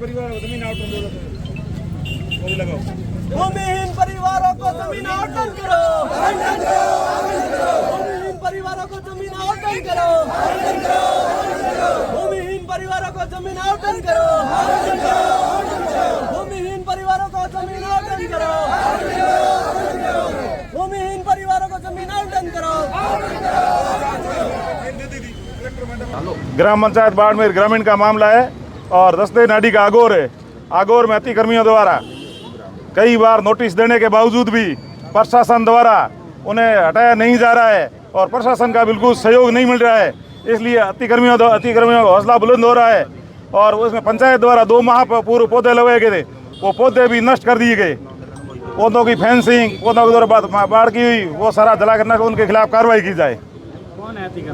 परिवारों को जमीन आवंटन दो, वो भी लगाओ। भूमिहीन परिवारों को जमीन आवंटन करो, भूमिहीन परिवारों को जमीन आवंटन करो, भूमिहीन परिवारों को जमीन आवंटन करो, भूमिहीन परिवारों को जमीन आवंटन करो, भूमिहीन परिवारों को जमीन आवंटन करो। ग्राम पंचायत बाड़मेर ग्रामीण का मामला है और दस्ते नाडी का आगोर है। आगोर में अतिक्रमियों द्वारा कई बार नोटिस देने के बावजूद भी प्रशासन द्वारा उन्हें हटाया नहीं जा रहा है और प्रशासन का बिल्कुल सहयोग नहीं मिल रहा है। इसलिए अतिक्रमियों का हौसला बुलंद हो रहा है और उसमें पंचायत द्वारा 2 माह पूर्व पौधे लगाए गए थे, वो पौधे भी नष्ट कर दिए गए। पौधों की फेंसिंग, पौधों के द्वारा बाढ़ की हुई, वो सारा जला करना, उनके खिलाफ कार्रवाई की जाए।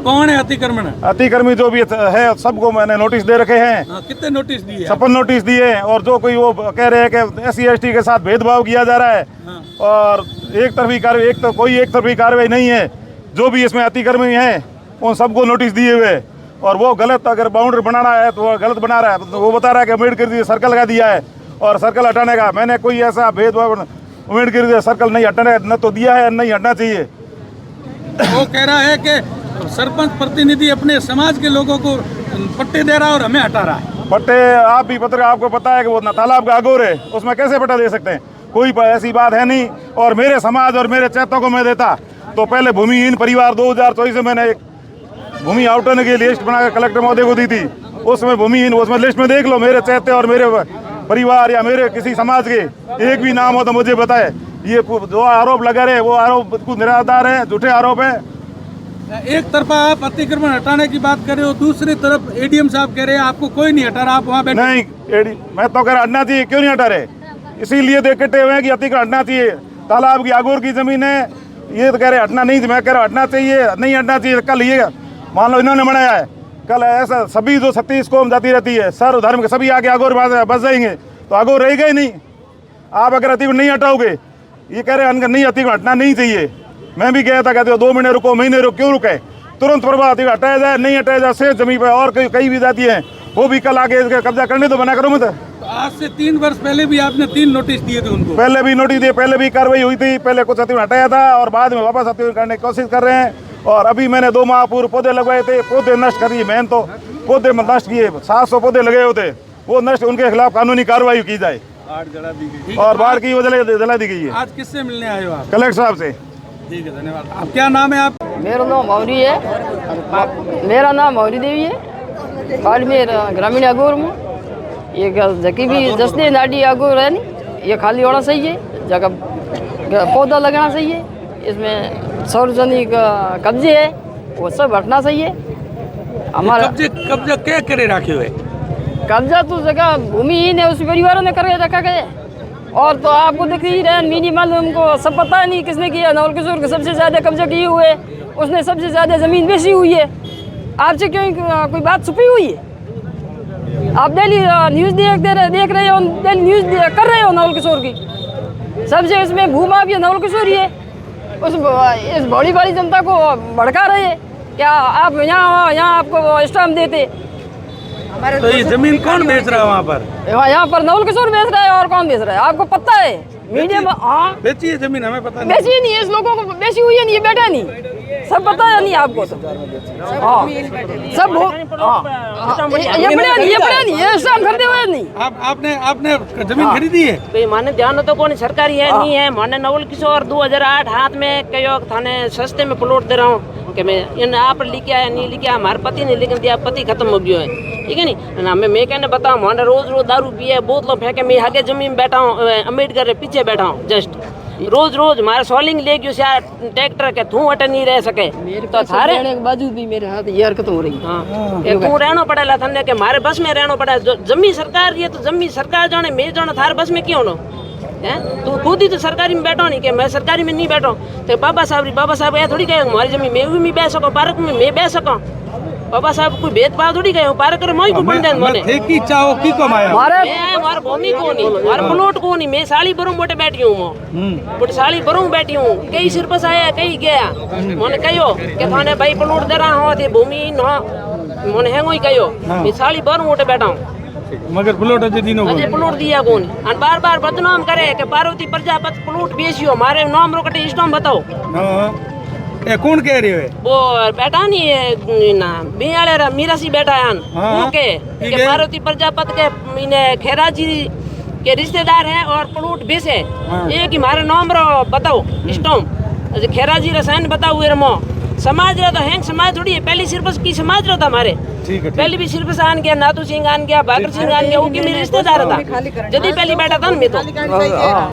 कौन है अतिक्रमण? अतिक्रमी जो भी है सबको मैंने नोटिस दे रखे हैं। कितने नोटिस दिए? 56 नोटिस दिए हैं और जो कोई वो कह रहे हैं कि SC/ST के साथ भेदभाव किया जा रहा है और एक तरफी कार्रवाई, कोई एक तरफी कार्रवाई नहीं है। जो भी इसमें अतिक्रमी हैं उन सबको नोटिस दिए हुए और वो गलत, अगर बाउंड्री बनाना है तो वो गलत बना रहा है। तो वो बता रहा है कि अम्बेडकर सर्कल का दिया है और सर्कल हटाने का, मैंने कोई ऐसा भेदभाव अम्बेडकर सर्कल नहीं हटाने न तो दिया है, नहीं हटना चाहिए। वो कह रहा है कि सरपंच प्रतिनिधि अपने समाज के लोगों को पट्टे दे रहा है और हमें हटा रहा है। पट्टे आप भी पत्र, आपको पता है कि वो तालाब का आगोर है, उसमें कैसे पट्टा दे सकते हैं? कोई ऐसी बात है नहीं। और मेरे समाज और मेरे चैतों को मैं देता तो पहले भूमिहीन परिवार 2024 में मैंने एक भूमि आवंटन की लिस्ट बनाकर कलेक्टर महोदय को दी थी। उसमें भूमिहीन, उसमें लिस्ट में देख लो मेरे चैते और मेरे परिवार या मेरे किसी समाज के एक भी नाम हो तो मुझे बताए। ये जो आरोप लगा रहे वो आरोप बिल्कुल निराधार है, झूठे आरोप है। एक तरफा आप अतिक्रमण हटाने की बात कर रहे हो, दूसरी तरफ ADM साहब कह रहे हैं आपको कोई नहीं हटा रहा, आप वहाँ बैठे। नहीं, मैं तो कह रहा हटना चाहिए, क्यों नहीं हटा रहे? इसीलिए तो इकट्ठे हुए हैं कि अतिक्रमण हटना चाहिए। तालाब की आगोर की जमीन है, ये तो कह रहे हटना नहीं, मैं कह रहा हटना चाहिए, नहीं हटना चाहिए। कल ये मान लो इन्होंने बनाया है, कल ऐसा सभी जो 36 कौम जाती रहती है, सर्व धर्म के सभी आके आगोर बस जाएंगे तो आगोर रहेगा ही नहीं। आप अगर अतिक्रमण नहीं हटाओगे, ये कह रहे हैं नहीं अतिक्रमण हटना नहीं चाहिए। मैं भी गया था, कहते हो 2 महीने रुको, महीने रुको, क्यों रुके? तुरंत प्रभाव हटाया जाए, नहीं हटाया जाए से जमीन पर और कई भी जाती हैं वो भी कल आगे इसका कब्जा करने तो बना करो मत। आज से 3 वर्ष पहले भी आपने 3 नोटिस दिए थे उनको। पहले भी नोटिस दिए, पहले भी कार्रवाई हुई थी, पहले कुछ अतिक्रमण हटाया था और बाद में वापस अतिक्रमण करने की कोशिश कर रहे हैं। और अभी मैंने 2 माह पूर्व पौधे लगवाए थे, पौधे नष्ट कर दिए। मैंने तो पौधे नष्ट किए, 700 पौधे लगे होते वो नष्ट, उनके खिलाफ कानूनी कार्रवाई की जाए और बाढ़ की वो जला दी गई है। आज किससे मिलने आए हो आप? कलेक्टर साहब से। ठीक है, धन्यवाद। आप क्या नाम है आप? मेरा नाम मौरी है, मेरा नाम मौरी देवी है, बाड़मेर ग्रामीण आगोर में। ये जकी भी दस्ते नाडी आगोर है नहीं, ये खाली होना सही है, जगह पौधा लगाना सही है। इसमें सार्वजनिक कब्जे है वो सब हटना सही है। हमारा कब्जा क्या करे रखे हुए? कब्जा तो जगह भूमिहीन है, उस परिवारों ने करके रखा गया। और तो आपको दिख ही रहे मिनिमल, उनको सब पता नहीं किसने किया। नवल किशोर के सबसे ज़्यादा कब्जा किए हुए, उसने सबसे ज़्यादा ज़मीन बेची हुई है। आपसे क्यों कोई बात छुपी हुई है? आप डेली न्यूज़ देख रहे हो, डेली न्यूज़ कर रहे हो नवल किशोर की। सबसे इसमें भूमाफिया नवल किशोर ही है। इस बड़ी बड़ी जनता को भड़का रहे हैं। क्या आप यहाँ आपको स्टाम्प देते? तो ये जमीन कौन बेच रहा है वहाँ पर? यहाँ पर नवल किशोर बेच रहा है और कौन बेच रहा है आपको पता है? मीडिया में। हाँ, बेची है जमीन, हमें पता नहीं। बेची नहीं है, इस लोगों को बेची हुई है नहीं, ये बैठा नहीं, सब पता है नहीं आपको तो। हाँ, सब ये बड़ा नहीं, ये सब खरीदे हुए नहीं। आपने जमीन खरीदी है? भाई माने ध्यान तो कौन सरकारी है नहीं है। माने नवल किशोर 2008 हाथ में कहो थाने सस्ते में प्लॉट दे रहा हूँ कि मैं इन आप लिखे आया नहीं लिखे, हमारे पति ने लिख दिया, पति खत्म हो गया है, ठीक है नहीं ना। मैं कहने बताऊँ, मैंने रोज दारू पिए, बोतलों फेंके, मैं आगे जमीन बैठा हूँ, अम्बेडकर के पीछे बैठा हूँ जस्ट। रोज हमारे सॉलिंग ले गयो से ट्रैक्टर के थू हटे नहीं रह सके तो थारे बाजू भी मेरे हाथ ये हरकत हो रही। हाँ, तू रहना पड़ेला थने के मारे बस में रहना पड़े। जमी सरकार ये तो जमी सरकार जाने, मैं जाने थारे बस में क्यों नो है? तू खुद ही तो सरकारी में बैठो नहीं कि मैं सरकारी में नहीं बैठो। तो बाबा साहब ये थोड़ी कहे हमारी जमीन मैं भी बह सको, पार्क में मैं बह सको। बाबा साहब कोई भेदभाव थोड़ी गए पार कर मोई को बन दे मने ठेकी चाहो की कमाया मार भूमि को नहीं, मार प्लॉट को नहीं। मैं साली बरूं मोटे बैठी हूं, मोटे साली बरूं बैठी हूं। कई सिर पर आया कई गया मने कहो के थाने भाई प्लॉट दे रहा हो थे भूमि न मने है कोई कहो मैं साली बरूं मोटे बैठा हूं। मगर प्लॉट अजय दिनों को अजय प्लॉट दिया कौन और बार बार बदनाम करे कि पार्वती प्रजापति प्लॉट बेचियो मारे नाम रो कटे इस्टम बताओ। हाँ ए कौन कह रहे हो वो बेटा नहीं है ना बियाले रा मीरासी बेटा है हाँ, उनके ठीक के है। पार्वती प्रजापति के इन्हें खेरा जी के रिश्तेदार हैं और प्लॉट बेचे हाँ। एक ही मारे नाम रो बताओ इस्टम खेरा जी रा साइन बताओ वे रमो समाज रो तो हैंग समाज थोड़ी है पहली सिर्फ की समाज रो था हमारे ठीक है पहले भी सिर्फ आन गया नातू सिंह आन गया बहादुर सिंह आन गया वो की मेरे रिश्तेदार था जदी पहली बेटा था ना मैं तो